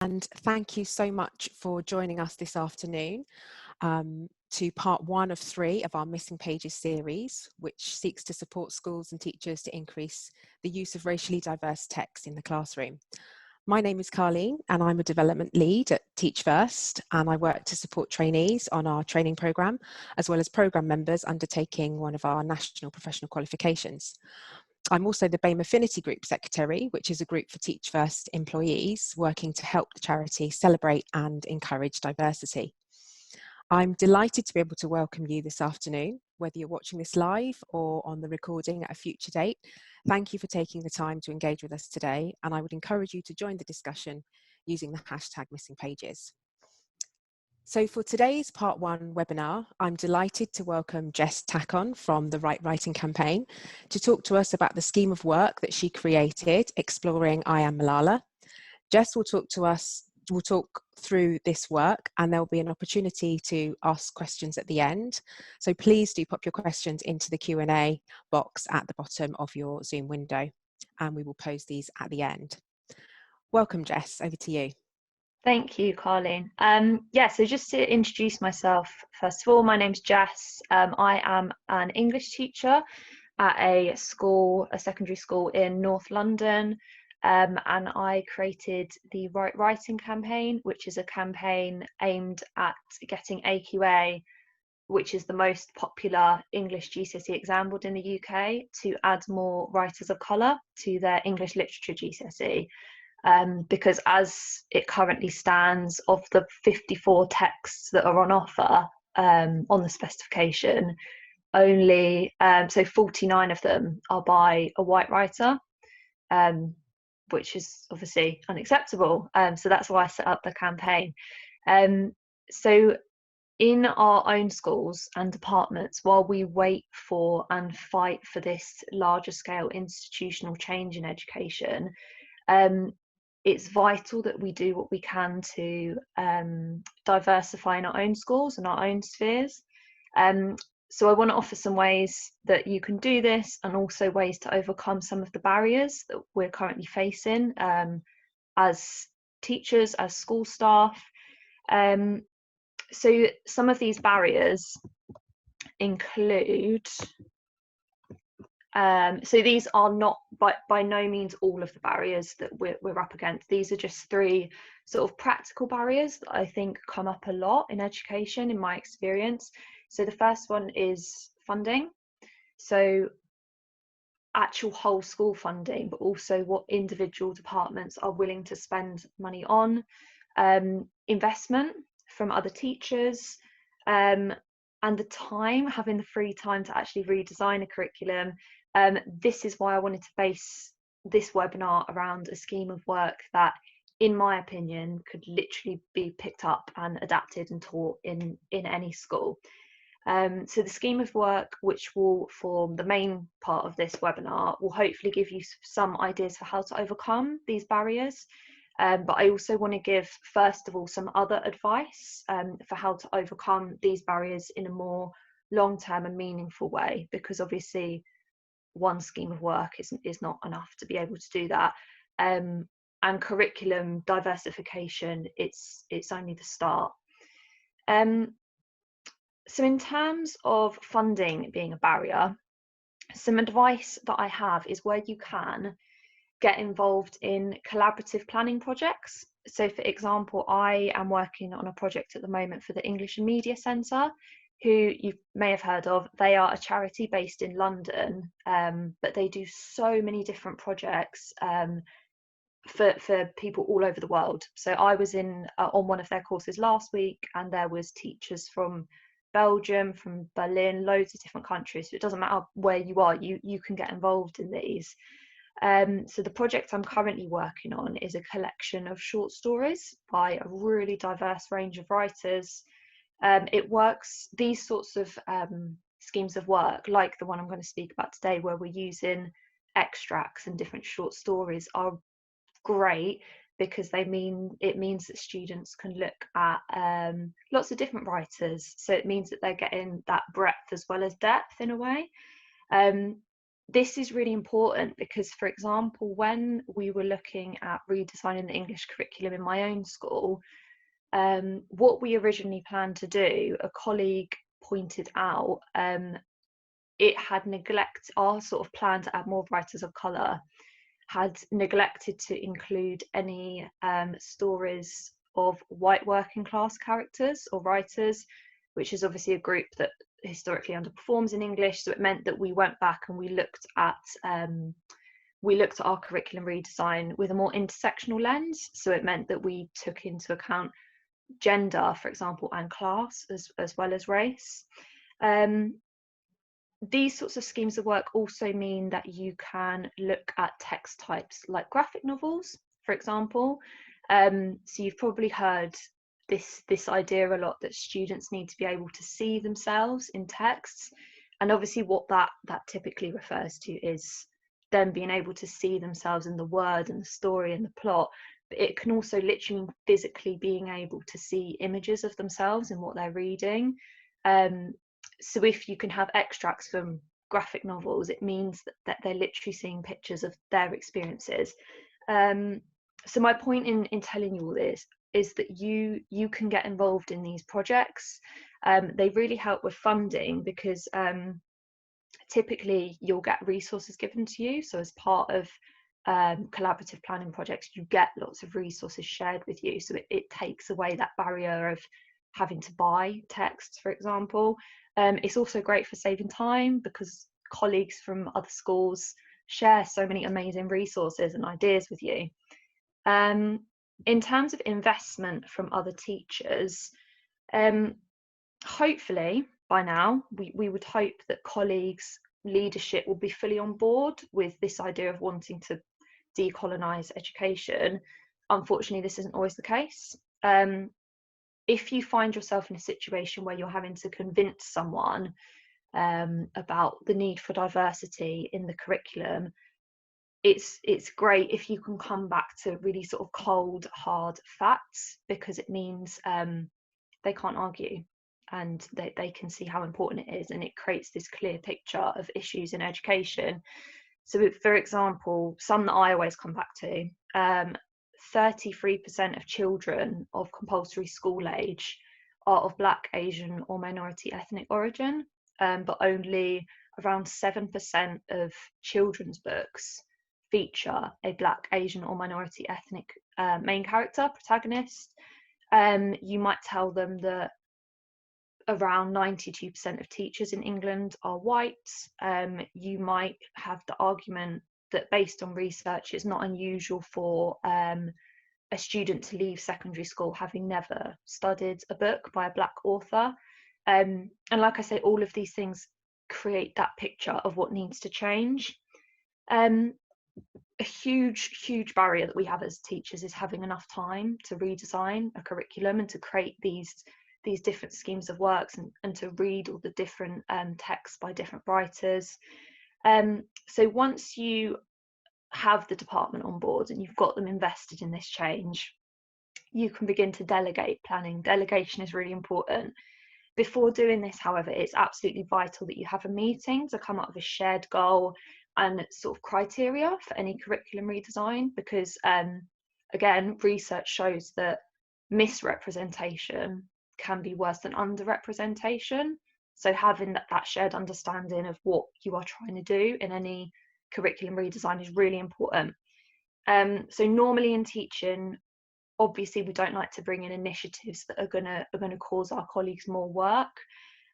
and thank you so much for joining us this afternoon to part 1 of 3 of our Missing Pages series, which seeks to support schools and teachers to increase the use of racially diverse text in the classroom. My name is Karlene and I'm a development lead at Teach First, and I work to support trainees on our training programme, as well as programme members undertaking one of our national professional qualifications. I'm also the BAME Affinity Group Secretary, which is a group for Teach First employees working to help the charity celebrate and encourage diversity. I'm delighted to be able to welcome you this afternoon, whether you're watching this live or on the recording at a future date. Thank you for taking the time to engage with us today, and I would encourage you to join the discussion using the hashtag Missing Pages. So for today's part 1 webinar, I'm delighted to welcome Jess Tacon from the Right Writing campaign to talk to us about the scheme of work that she created, exploring I Am Malala. Jess will talk through this work, and there'll be an opportunity to ask questions at the end. So please do pop your questions into the Q&A box at the bottom of your Zoom window, and we will pose these at the end. Welcome, Jess, over to you. Thank you, Karlene. So just to introduce myself, first of all, my name's Jess. I am an English teacher at a secondary school in North London, and I created the Right Writing campaign, which is a campaign aimed at getting AQA, which is the most popular English GCSE exam board in the UK, to add more writers of colour to their English literature GCSE. Because as it currently stands, of the 54 texts that are on offer on the specification, only 49 of them are by a white writer, which is obviously unacceptable. So that's why I set up the campaign. So in our own schools and departments, while we wait for and fight for this larger scale institutional change in education, it's vital that we do what we can to diversify in our own schools and our own spheres. So I want to offer some ways that you can do this, and also ways to overcome some of the barriers that we're currently facing as teachers, as school staff. So some of these barriers include, so these are not by no means all of the barriers that we're up against. These are just 3 sort of practical barriers that I think come up a lot in education, in my experience. So the first one is funding. So actual whole school funding, but also what individual departments are willing to spend money on, investment from other teachers, and the time, having the free time to actually redesign a curriculum. This is why I wanted to base this webinar around a scheme of work that, in my opinion, could literally be picked up and adapted and taught in any school. So the scheme of work, which will form the main part of this webinar, will hopefully give you some ideas for how to overcome these barriers. But I also want to give, first of all, some other advice for how to overcome these barriers in a more long-term and meaningful way, because obviously one scheme of work is not enough to be able to do that. And curriculum diversification, it's only the start. So in terms of funding being a barrier, some advice that I have is, where you can, get involved in collaborative planning projects. So for example, I am working on a project at the moment for the English and Media Centre, who you may have heard of. They are a charity based in London, but they do so many different projects for people all over the world. So I was on one of their courses last week, and there was teachers from Belgium, from Berlin, loads of different countries. So it doesn't matter where you are, you can get involved in these. So the project I'm currently working on is a collection of short stories by a really diverse range of writers. These sorts of schemes of work, like the one I'm going to speak about today, where we're using extracts and different short stories, are great because it means that students can look at lots of different writers. So it means that they're getting that breadth as well as depth in a way. this is really important because, for example, when we were looking at redesigning the English curriculum in my own school, what we originally planned to do, a colleague pointed out, it had our sort of plan to add more writers of colour had neglected to include any stories of white working class characters or writers, which is obviously a group that historically underperforms in English. So it meant that we went back and we looked at our curriculum redesign with a more intersectional lens. So it meant that we took into account gender, for example, and class as well as race. These sorts of schemes of work also mean that you can look at text types like graphic novels, for example. So you've probably heard this idea a lot, that students need to be able to see themselves in texts. And obviously what that typically refers to is them being able to see themselves in the word and the story and the plot. But it can also literally mean physically being able to see images of themselves in what they're reading. So if you can have extracts from graphic novels, it means that they're literally seeing pictures of their experiences. So my point in telling you all this is that you can get involved in these projects. They really help with funding because typically you'll get resources given to you. So as part of collaborative planning projects, you get lots of resources shared with you. So it takes away that barrier of having to buy texts, for example. It's also great for saving time because colleagues from other schools share so many amazing resources and ideas with you. In terms of investment from other teachers, hopefully by now, we would hope that colleagues' leadership will be fully on board with this idea of wanting to decolonise education. Unfortunately, this isn't always the case. If you find yourself in a situation where you're having to convince someone about the need for diversity in the curriculum, it's great if you can come back to really sort of cold, hard facts, because it means they can't argue and they can see how important it is, and it creates this clear picture of issues in education. So, for example, some that I always come back to, 33% of children of compulsory school age are of Black, Asian or minority ethnic origin, but only around 7% of children's books feature a Black, Asian or minority ethnic main character, protagonist. You might tell them that around 92% of teachers in England are white. You might have the argument that based on research, it's not unusual for a student to leave secondary school having never studied a book by a Black author. And like I say, all of these things create that picture of what needs to change. A huge barrier that we have as teachers is having enough time to redesign a curriculum and to create these different schemes of works and to read all the different texts by different writers. So once you have the department on board and you've got them invested in this change, you can begin to delegate planning. Delegation is really important. Before doing this, however, it's absolutely vital that you have a meeting to come up with a shared goal and sort of criteria for any curriculum redesign, because again, research shows that misrepresentation can be worse than underrepresentation. So having that shared understanding of what you are trying to do in any curriculum redesign is really important. So normally in teaching, obviously we don't like to bring in initiatives that are going to cause our colleagues more work,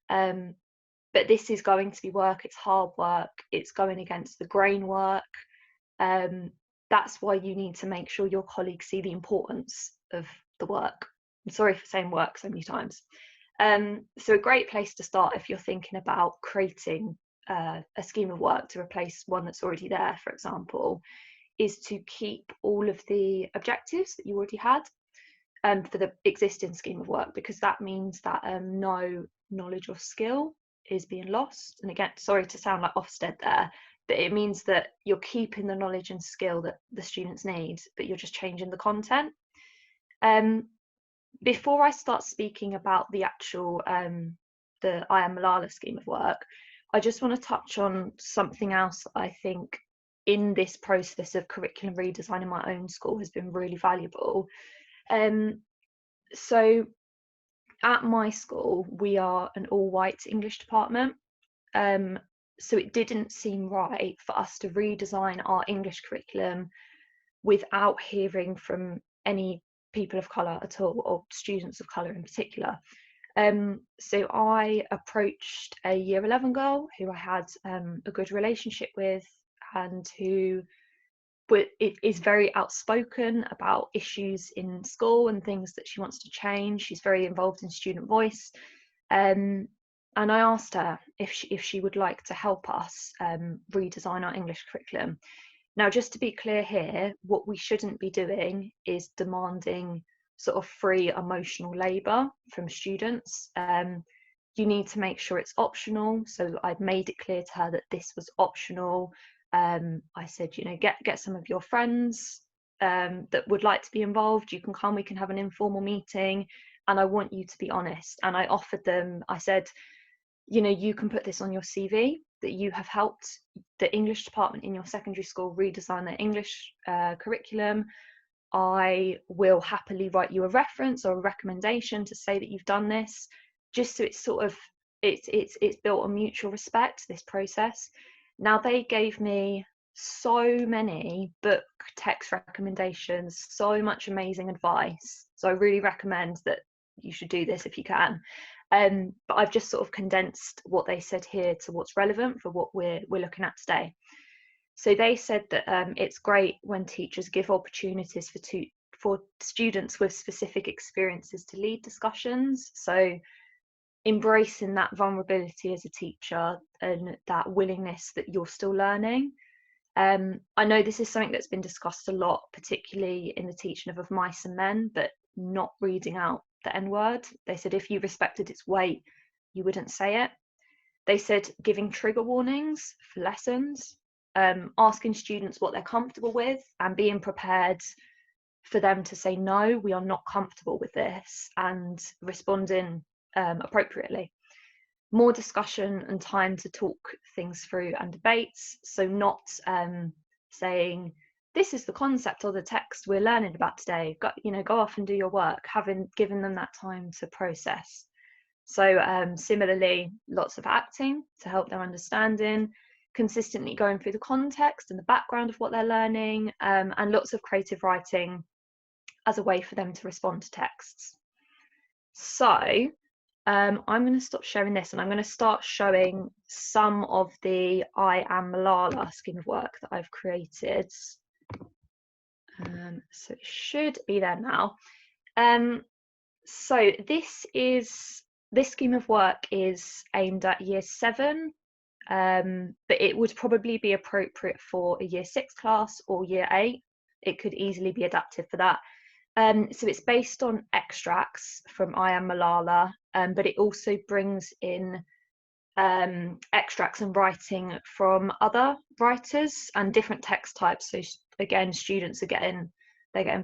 but this is going to be work. It's hard work. It's going against the grain work. That's why you need to make sure your colleagues see the importance of the work. I'm sorry for saying work so many times. So a great place to start if you're thinking about creating a scheme of work to replace one that's already there, for example, is to keep all of the objectives that you already had for the existing scheme of work, because that means that no knowledge or skill is being lost. And again, sorry to sound like Ofsted there, but it means that you're keeping the knowledge and skill that the students need, but you're just changing the content. Before I start speaking about the actual the I Am Malala scheme of work, I just want to touch on something else that I think in this process of curriculum redesign in my own school has been really valuable. So at my school, we are an all-white English department. So it didn't seem right for us to redesign our English curriculum without hearing from any people of colour at all, or students of colour in particular. So I approached a year 11 girl who I had a good relationship with, and who is very outspoken about issues in school and things that she wants to change. She's very involved in student voice. And I asked her if she would like to help us redesign our English curriculum. Now, just to be clear here, what we shouldn't be doing is demanding sort of free emotional labour from students. You need to make sure it's optional. So I'd made it clear to her that this was optional. I said, you know, get some of your friends that would like to be involved. You can come, we can have an informal meeting, and I want you to be honest. And I offered them, I said, you know, you can put this on your CV that you have helped the English department in your secondary school redesign their English curriculum. I will happily write you a reference or a recommendation to say that you've done this, just so it's sort of it's built on mutual respect, this process. Now, they gave me so many book text recommendations, so much amazing advice. So I really recommend that you should do this if you can. But I've just sort of condensed what they said here to what's relevant for what we're looking at today. So they said that it's great when teachers give opportunities for students with specific experiences to lead discussions. So embracing that vulnerability as a teacher and that willingness that you're still learning. I know this is something that's been discussed a lot, particularly in the teaching of mice and men, but not reading out the N word. They said if you respected its weight, you wouldn't say it. They said giving trigger warnings for lessons, asking students what they're comfortable with, and being prepared for them to say, no, we are not comfortable with this, and responding appropriately. More discussion and time to talk things through and debates. So not saying, this is the concept or the text we're learning about today, go off and do your work, given them that time to process. So similarly, lots of acting to help their understanding, consistently going through the context and the background of what they're learning, and lots of creative writing as a way for them to respond to texts. So I'm going to stop sharing this, and I'm going to start showing some of the I Am Malala scheme of work that I've created. So it should be there now. So this scheme of work is aimed at year 7, but it would probably be appropriate for a year 6 class or year 8. It could easily be adapted for that. So it's based on extracts from I Am Malala, but it also brings in extracts and writing from other writers and different text types. So again, students are getting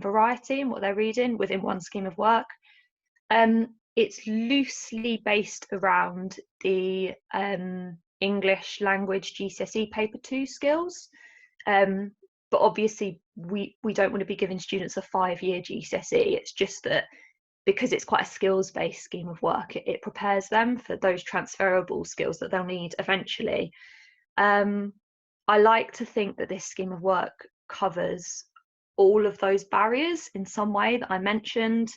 variety in what they're reading within one scheme of work. It's loosely based around the English language GCSE paper 2 skills, but obviously we don't want to be giving students a 5-year GCSE. It's just that because it's quite a skills-based scheme of work, it prepares them for those transferable skills that they'll need eventually. I like to think that this scheme of work covers all of those barriers in some way that I mentioned.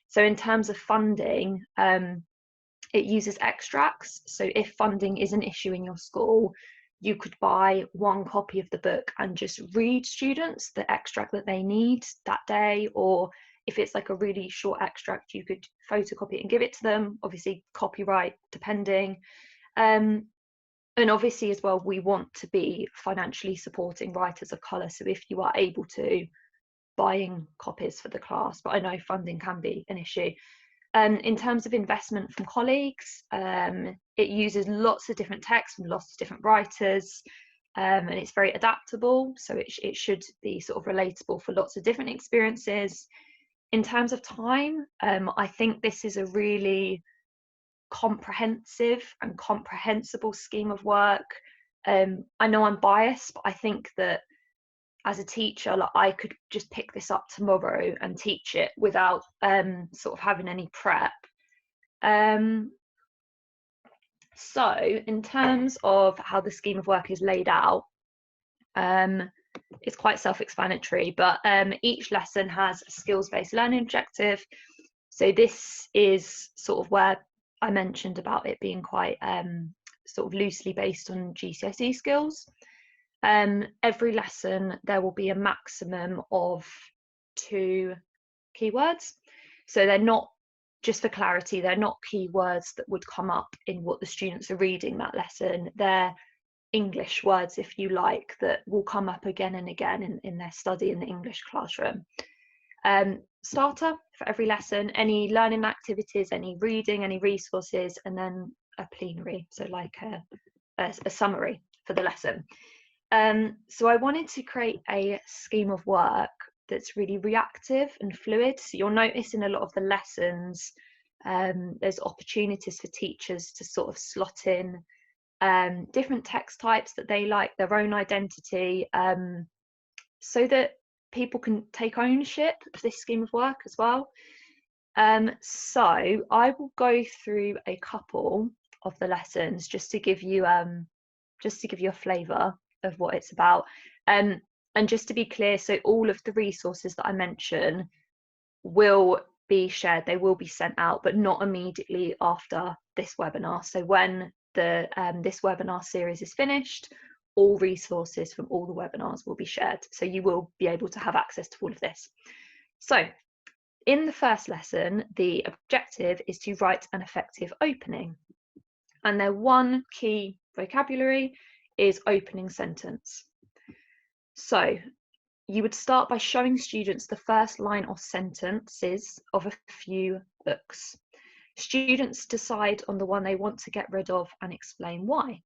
So in terms of funding, it uses extracts. So if funding is an issue in your school, you could buy one copy of the book and just read students the extract that they need that day, or if it's like a really short extract, you could photocopy it and give it to them, obviously copyright depending. And obviously as well, we want to be financially supporting writers of colour. So if you are able to, buying copies for the class, but I know funding can be an issue. In terms of investment from colleagues, it uses lots of different texts from lots of different writers, and it's very adaptable, so it should be sort of relatable for lots of different experiences. In terms of time, I think this is a really comprehensive and comprehensible scheme of work. I know I'm biased, but I think that as a teacher, like, I could just pick this up tomorrow and teach it without sort of having any prep. So in terms of how the scheme of work is laid out, it's quite self-explanatory, but each lesson has a skills-based learning objective. So this is sort of where I mentioned about it being quite sort of loosely based on GCSE skills. Every lesson there will be a maximum of 2 keywords. So they're not, just for clarity, they're not keywords that would come up in what the students are reading that lesson. They're English words, if you like, that will come up again and again in their study in the English classroom. Starter for every lesson, any learning activities, any reading, any resources, and then a plenary, so like a summary for the lesson. So I wanted to create a scheme of work that's really reactive and fluid. So you'll notice in a lot of the lessons, there's opportunities for teachers to sort of slot in different text types that they like, their own identity, so that people can take ownership of this scheme of work as well. So I will go through a couple of the lessons just to give you a flavour of what it's about. And just to be clear, so all of the resources that I mention will be shared, they will be sent out, but not immediately after this webinar. So when this webinar series is finished, all resources from all the webinars will be shared. So you will be able to have access to all of this. So in the first lesson, the objective is to write an effective opening. And their one key vocabulary is opening sentence. So you would start by showing students the first line or sentences of a few books. Students decide on the one they want to get rid of and explain why.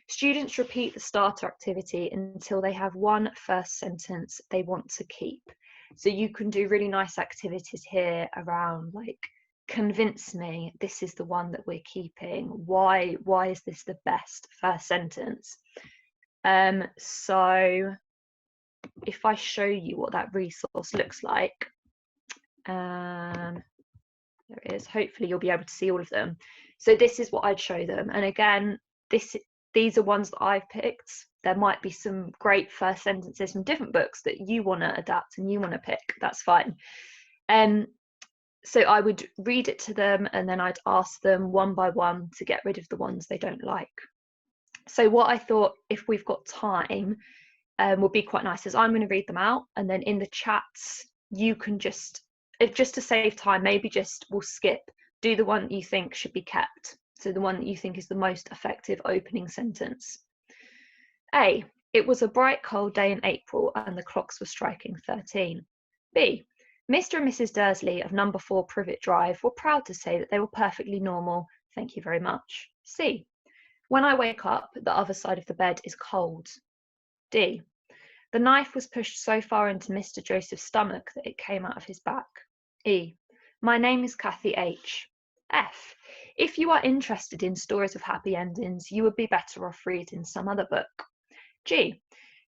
Students repeat the starter activity until they have one first sentence they want to keep. So you can do really nice activities here around, like, convince me this is the one that we're keeping. Why is this the best first sentence? So if I show you what that resource looks like, there it is. Hopefully you'll be able to see all of them. So this is what I'd show them. And again, these are ones that I've picked. There might be some great first sentences from different books that you want to adapt and you want to pick. That's fine. So I would read it to them, and then I'd ask them one by one to get rid of the ones they don't like. So what I thought, if we've got time, would be quite nice is I'm going to read them out, and then in the chats you can just to save time, maybe we'll skip, do the one that you think should be kept. So the one that you think is the most effective opening sentence. A, it was a bright cold day in April and the clocks were striking 13. B, Mr. and Mrs. Dursley of number 4 Privet Drive were proud to say that they were perfectly normal. Thank you very much. C, when I wake up, the other side of the bed is cold. D, the knife was pushed so far into Mr. Joseph's stomach that it came out of his back. E, my name is Kathy H. F, if you are interested in stories of happy endings, you would be better off reading some other book. G,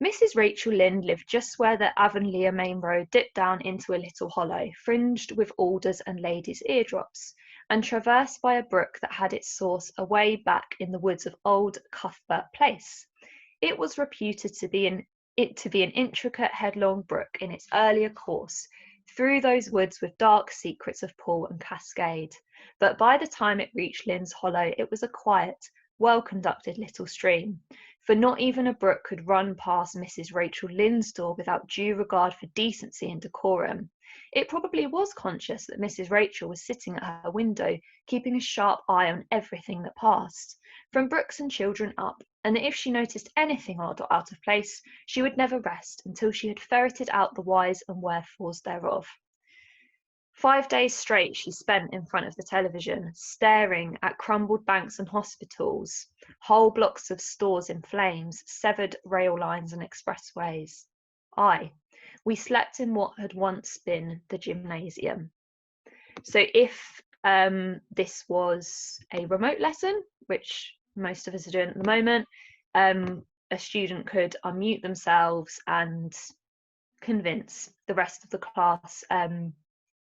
Mrs. Rachel Lynde lived just where the Avonlea main road dipped down into a little hollow, fringed with alders and ladies' eardrops, and traversed by a brook that had its source away back in the woods of Old Cuthbert Place. It was reputed to be an intricate headlong brook in its earlier course, through those woods with dark secrets of pool and cascade. But by the time it reached Lynde's Hollow, it was a quiet, well-conducted little stream, for not even a brook could run past Mrs. Rachel Lynde's door without due regard for decency and decorum. It probably was conscious that Mrs. Rachel was sitting at her window, keeping a sharp eye on everything that passed, from brooks and children up, and that if she noticed anything odd or out of place, she would never rest until she had ferreted out the whys and wherefores thereof. 5 days straight she spent in front of the television, staring at crumbled banks and hospitals, whole blocks of stores in flames, severed rail lines and expressways. We slept in what had once been the gymnasium. So if This was a remote lesson, which most of us are doing at the moment. A student could unmute themselves and convince the rest of the class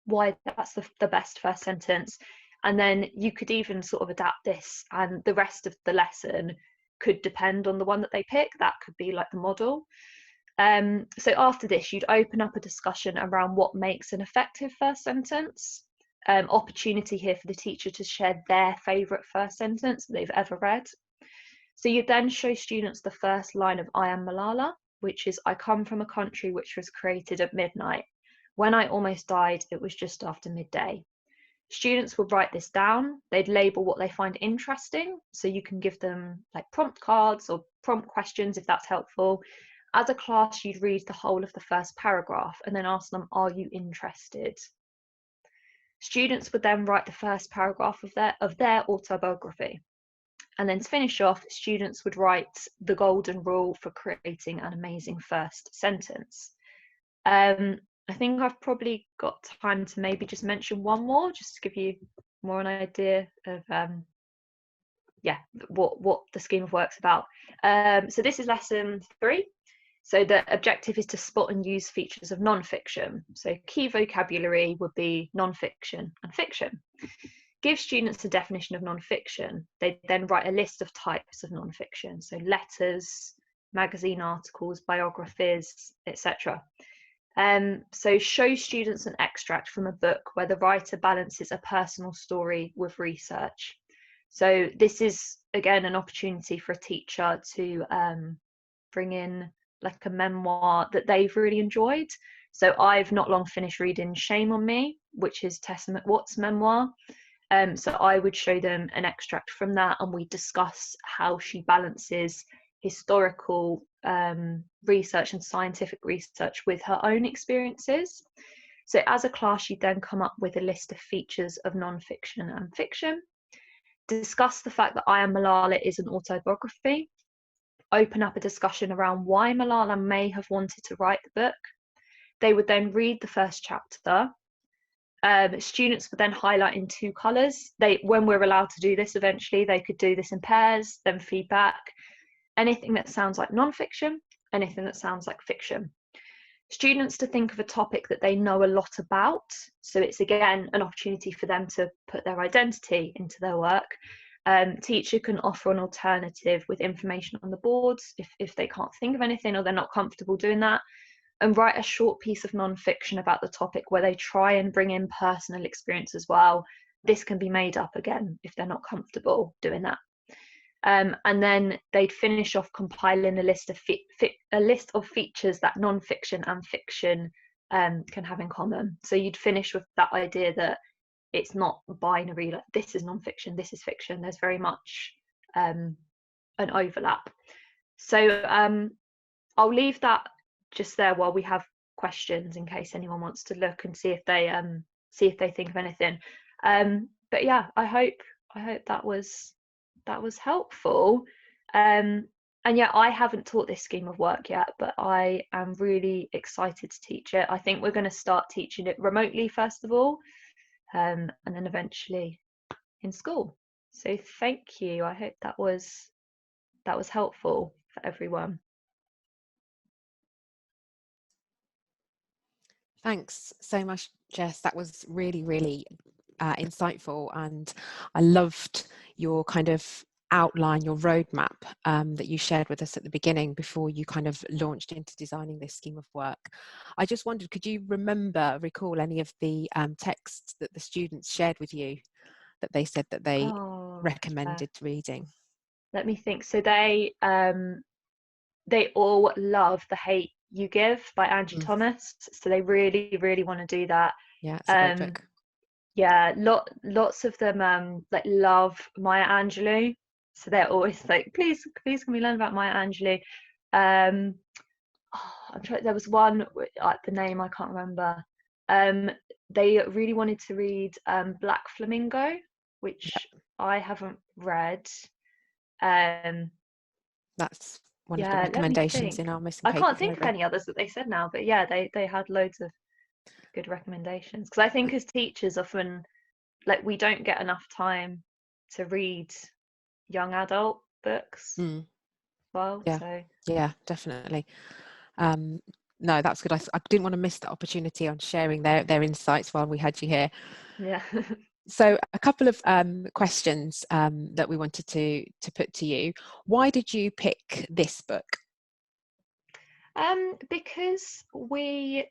why that's the best first sentence. And then you could even sort of adapt this, and the rest of the lesson could depend on the one that they pick. That could be like the model. So after this, you'd open up a discussion around what makes an effective first sentence. Opportunity here for the teacher to share their favourite first sentence that they've ever read. So you then show students the first line of I Am Malala, which is, I come from a country which was created at midnight. When I almost died, it was just after midday. Students would write this down. They'd label what they find interesting. So you can give them like prompt cards or prompt questions if that's helpful. As a class, you'd read the whole of the first paragraph and then ask them, are you interested? Students would then write the first paragraph of their autobiography. And then to finish off, students would write the golden rule for creating an amazing first sentence. I think I've probably got time to maybe just mention one more, just to give you more an idea of what the scheme of work's about. So this is lesson 3. So the objective is to spot and use features of non-fiction. So key vocabulary would be non-fiction and fiction. Give students a definition of non-fiction. They then write a list of types of non-fiction, so letters, magazine articles, biographies, etc. So show students an extract from a book where the writer balances a personal story with research. So this is, again, an opportunity for a teacher to bring in like a memoir that they've really enjoyed. So I've not long finished reading Shame on Me, which is Tessa McWatt's memoir. So I would show them an extract from that, and we discuss how she balances historical research and scientific research with her own experiences. So as a class, you then come up with a list of features of non-fiction and fiction. Discuss the fact that I Am Malala is an autobiography. Open up a discussion around why Malala may have wanted to write the book. They would then read the first chapter. Students would then highlight in 2 colours. When we're allowed to do this eventually, they could do this in pairs, then feedback. Anything that sounds like non-fiction, anything that sounds like fiction. Students to think of a topic that they know a lot about. So it's, again, an opportunity for them to put their identity into their work. Teacher can offer an alternative with information on the boards if they can't think of anything or they're not comfortable doing that. And write a short piece of non-fiction about the topic where they try and bring in personal experience as well. This can be made up, again, if they're not comfortable doing that. And then they'd finish off compiling a list of features that non-fiction and fiction can have in common. So you'd finish with that idea that it's not binary, like this is non-fiction, this is fiction. There's very much an overlap. So I'll leave that just there while we have questions in case anyone wants to look and see if they think of anything. But yeah, I hope that was helpful. And yeah, I haven't taught this scheme of work yet, but I am really excited to teach it. I think we're going to start teaching it remotely first of all, and then eventually in school. So thank you. I hope that was helpful for everyone. Thanks so much, Jess. That was really, really insightful, and I loved your kind of outline, your roadmap that you shared with us at the beginning before you kind of launched into designing this scheme of work. I just wondered, could you recall any of the texts that the students shared with you that they said that they recommended reading? Let me think. So they all love The Hate You Give by Angie Thomas. So they really, really want to do that. Yeah, it's a great book. Yeah, lots of them like love Maya Angelou. So they're always like, please can we learn about Maya Angelou? I'm trying. There was one, the name I can't remember. They really wanted to read Black Flamingo, which I haven't read. That's one of the recommendations in our missing pages. I can't think of any others that they said now, but yeah, they had loads of good recommendations, because I think as teachers often like we don't get enough time to read young adult books well. Yeah, So yeah, definitely. No, that's good. I didn't want to miss the opportunity on sharing their insights while we had you here. yeah. So a couple of questions that we wanted to put to you. Why did you pick this book? Because we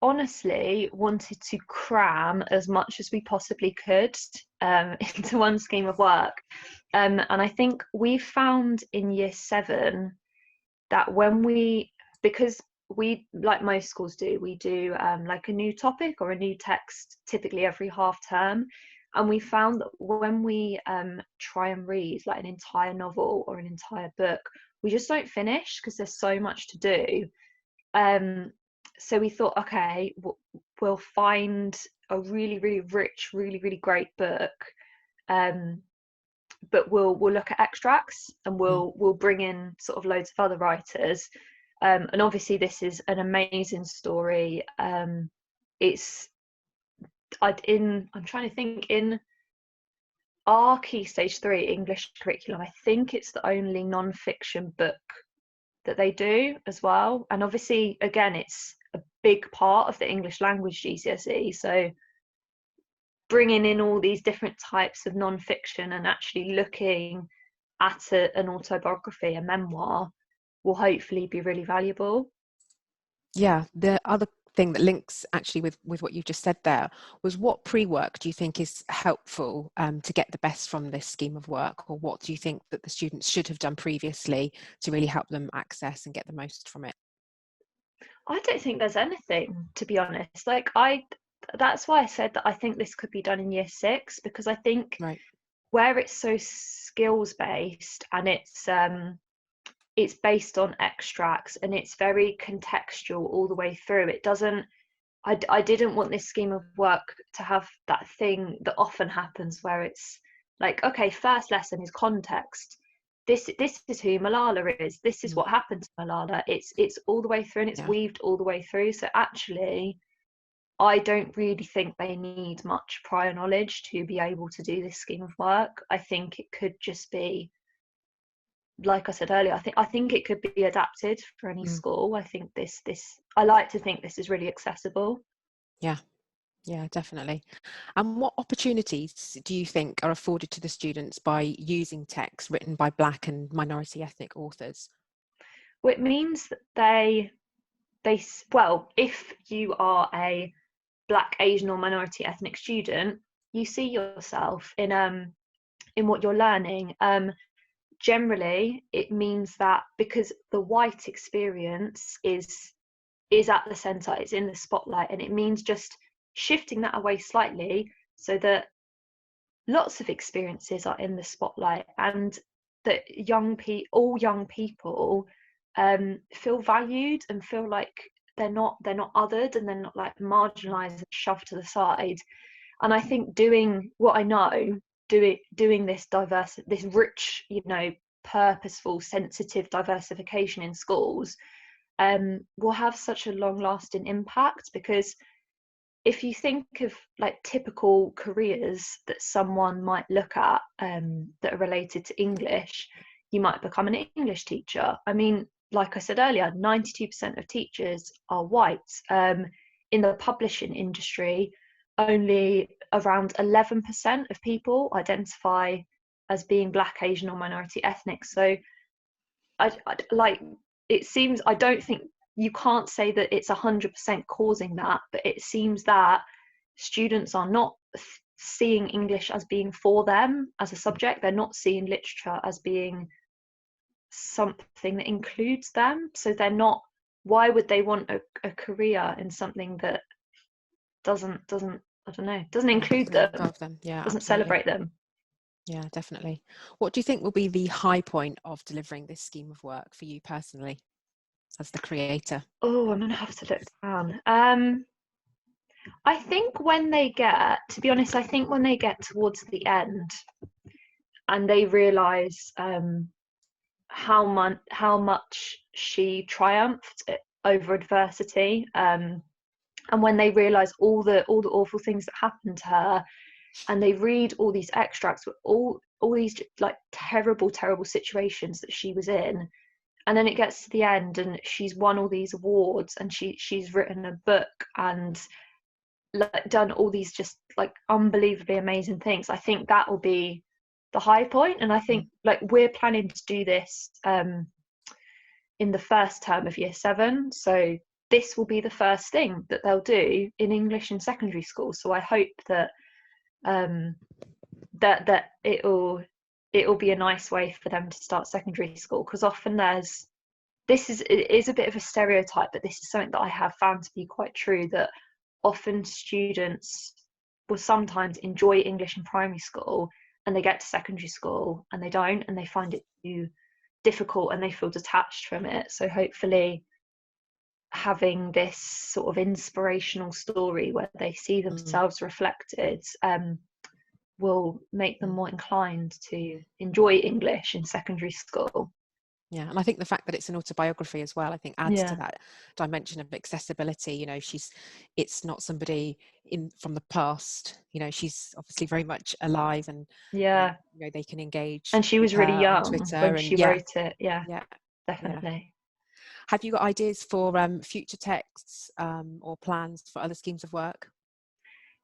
honestly wanted to cram as much as we possibly could into one scheme of work. And I think we found in year 7 that because we, like most schools do, we do like a new topic or a new text typically every half term. And we found that when we try and read like an entire novel or an entire book, we just don't finish because there's so much to do. So we thought, okay, we'll find a really, really rich, really, really great book, but we'll look at extracts and we'll bring in sort of loads of other writers. And obviously, this is an amazing story. It's I'm trying to think, in our Key Stage 3 English curriculum, I think it's the only non-fiction book that they do as well. And obviously, again, it's a big part of the English language GCSE. So bringing in all these different types of non-fiction and actually looking at an autobiography, a memoir, will hopefully be really valuable. Yeah, the other thing that links actually with what you just said there was, what pre-work do you think is helpful to get the best from this scheme of work, or what do you think that the students should have done previously to really help them access and get the most from it? I don't think there's anything, to be honest. That's why I said that I think this could be done in year 6, because I think Right. where it's so skills based and it's based on extracts and it's very contextual all the way through. It doesn't, I didn't want this scheme of work to have that thing that often happens where it's like, okay, first lesson is context. This is who Malala is. This is what happened to Malala. It's all the way through and it's weaved all the way through. So actually, I don't really think they need much prior knowledge to be able to do this scheme of work. I think it could just be, like I said earlier, I think it could be adapted for any school. I think I like to think this is really accessible. Yeah, definitely. And what opportunities do you think are afforded to the students by using texts written by Black and minority ethnic authors? Well, it means that well, if you are a Black, Asian, or minority ethnic student, you see yourself in what you're learning. Generally, it means that because the white experience is at the center, it's in the spotlight, and it means just shifting that away slightly so that lots of experiences are in the spotlight, and that all young people feel valued and feel like they're not othered and they're not like marginalized and shoved to the side. And I think doing what I know, doing this this rich, purposeful, sensitive diversification in schools will have such a long lasting impact. Because if you think of like typical careers that someone might look at that are related to English, you might become an English teacher. I mean, like I said earlier, 92% of teachers are white. In the publishing industry, only around 11% of people identify as being Black, Asian, or minority ethnic. So I like, it seems, I don't think, you can't say that it's 100% causing that, but it seems that students are not seeing English as being for them as a subject. They're not seeing literature as being something that includes them. So they're not, why would they want a career in something that doesn't I don't know, doesn't include them, Yeah, doesn't absolutely. celebrate them? Yeah, definitely. What do you think will be the high point of delivering this scheme of work for you personally as the creator? Oh, I'm gonna have to look down. I think to be honest, I think when they get towards the end and they realise how much she triumphed over adversity, and when they realise all the awful things that happened to her, and they read all these extracts with all these like terrible situations that she was in, and then it gets to the end and she's won all these awards, and she's written a book and like done all these just like unbelievably amazing things. I think that will be the high point, and I think like we're planning to do this in the first term of year 7, so this will be the first thing that they'll do in English in secondary school. So I hope that that it'll be a nice way for them to start secondary school, because often it is a bit of a stereotype, but this is something that I have found to be quite true, that often students will sometimes enjoy English in primary school and they get to secondary school and they don't, and they find it too difficult and they feel detached from it. So hopefully having this sort of inspirational story where they see themselves reflected will make them more inclined to enjoy English in secondary school. Yeah, and I think the fact that it's an autobiography as well, I think adds to that dimension of accessibility. You know, it's not somebody from the past. You know, she's obviously very much alive, and you know, they can engage. And she with was really her on young Twitter, when and she wrote it. Yeah, definitely. Yeah. Have you got ideas for future texts or plans for other schemes of work?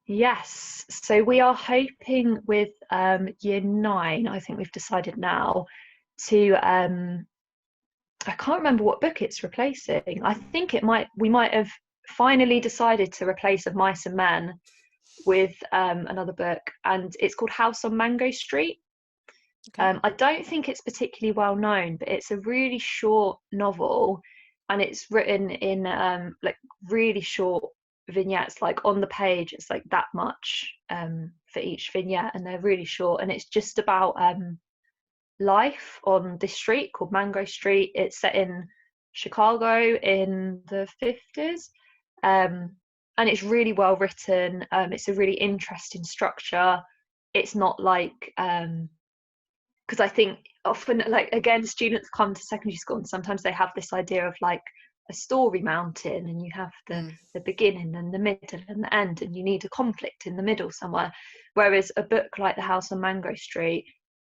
Yes, so we are hoping with year 9, I think we've decided now, to I can't remember what book it's replacing. I think we might have finally decided to replace Of Mice and Men with another book, and it's called House on Mango Street. Okay. I don't think it's particularly well known, but it's a really short novel, and it's written in like really short vignettes. Like on the page, it's like that much for each vignette, and they're really short. And it's just about life on this street called Mango Street. It's set in Chicago in the 50s, and it's really well written. It's a really interesting structure. It's not like because I think often, like again, students come to secondary school and sometimes they have this idea of like a story mountain, and you have the beginning and the middle and the end, and you need a conflict in the middle somewhere. Whereas a book like The House on Mango Street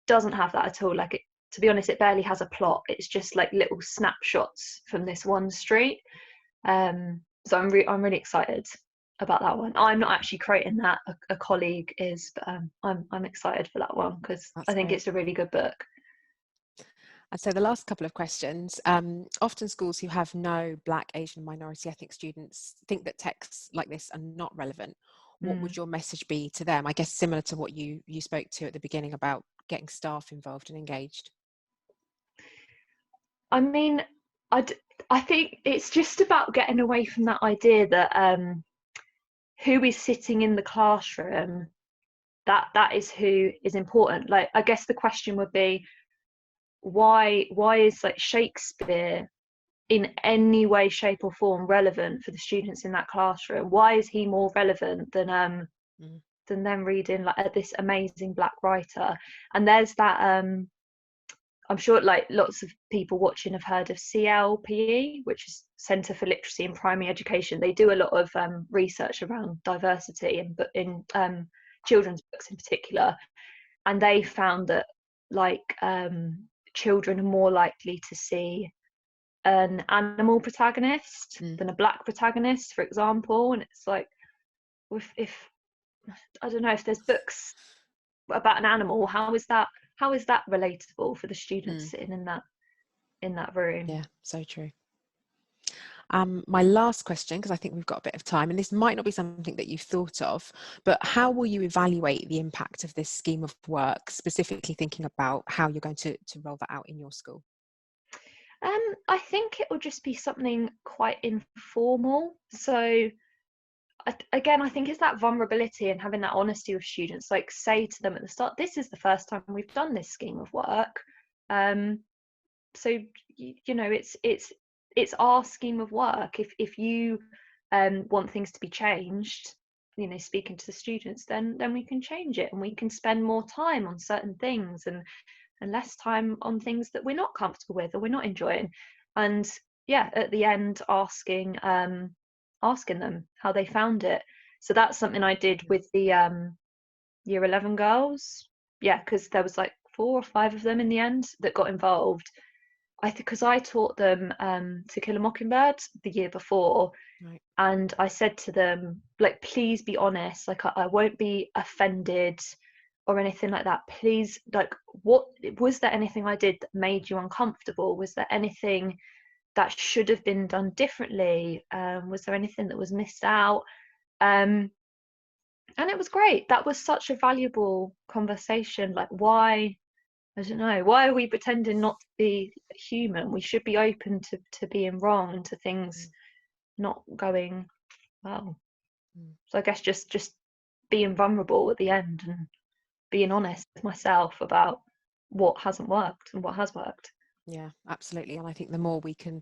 doesn't have that at all. Like to be honest, it barely has a plot. It's just like little snapshots from this one street. So I'm really excited about that one. I'm not actually creating that, a colleague is, but I'm excited for that one because I think it's a really good book. And so the last couple of questions, often schools who have no Black, Asian, minority ethnic students think that texts like this are not relevant. What would your message be to them? I guess similar to what you spoke to at the beginning about getting staff involved and engaged. I mean, I think it's just about getting away from that idea that who is sitting in the classroom, that is who is important. Like I guess the question would be, why is like Shakespeare in any way, shape or form relevant for the students in that classroom? Why is he more relevant than them reading like this amazing Black writer? And there's that I'm sure like lots of people watching have heard of CLPE, which is Centre for Literacy in Primary Education. They do a lot of research around diversity in children's books in particular, and they found that like children are more likely to see an animal protagonist than a Black protagonist, for example. And it's like, if I don't know, if there's books about an animal, how is that relatable for the students sitting in that room? Yeah, so true. My last question, because I think we've got a bit of time, and this might not be something that you've thought of, but how will you evaluate the impact of this scheme of work, specifically thinking about how you're going to roll that out in your school? I think it will just be something quite informal. So again, I think it's that vulnerability and having that honesty with students. Like say to them at the start, this is the first time we've done this scheme of work. So you know, it's our scheme of work. If you want things to be changed, you know, speaking to the students, then we can change it, and we can spend more time on certain things and less time on things that we're not comfortable with or we're not enjoying. And yeah, at the end, asking them how they found it. So that's something I did with the year 11 girls. Yeah, because there was like 4 or 5 of them in the end that got involved. I think because I taught them To Kill a Mockingbird the year before, Right. and I said to them, like, please be honest, like I won't be offended or anything like that. Please, like, what was there anything I did that made you uncomfortable? Was there anything that should have been done differently? Was there anything that was missed out? Um, and it was great. That was such a valuable conversation. Like, why? I don't know. Why are we pretending not to be human? We should be open to being wrong and to things not going well. So I guess just being vulnerable at the end and being honest with myself about what hasn't worked and what has worked. Yeah, absolutely. And I think the more we can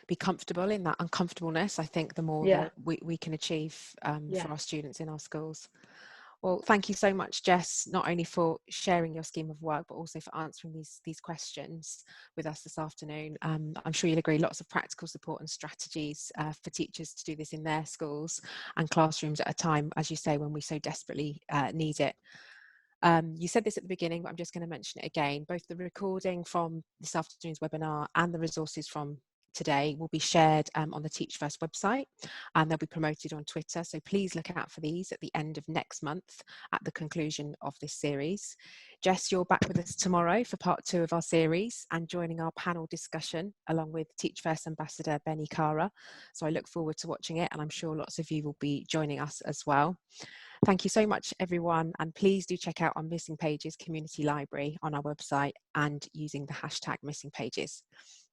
be comfortable in that uncomfortableness, I think the more Yeah, that we can achieve yeah. for our students in our schools. Well, thank you so much, Jess, not only for sharing your scheme of work, but also for answering these questions with us this afternoon. I'm sure you'll agree, lots of practical support and strategies for teachers to do this in their schools and classrooms at a time, as you say, when we so desperately need it. You said this at the beginning, but I'm just going to mention it again. Both the recording from this afternoon's webinar and the resources from today will be shared on the Teach First website, and they'll be promoted on Twitter. So please look out for these at the end of next month at the conclusion of this series. Jess, you're back with us tomorrow for part 2 of our series and joining our panel discussion along with Teach First Ambassador Benny Kara. So I look forward to watching it, and I'm sure lots of you will be joining us as well. Thank you so much, everyone, and please do check out our Missing Pages community library on our website and using the hashtag Missing Pages.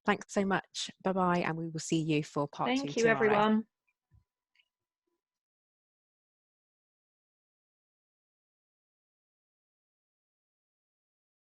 Thanks so much. Bye-bye, and we will see you for part 2 Thank you, tomorrow. everyone.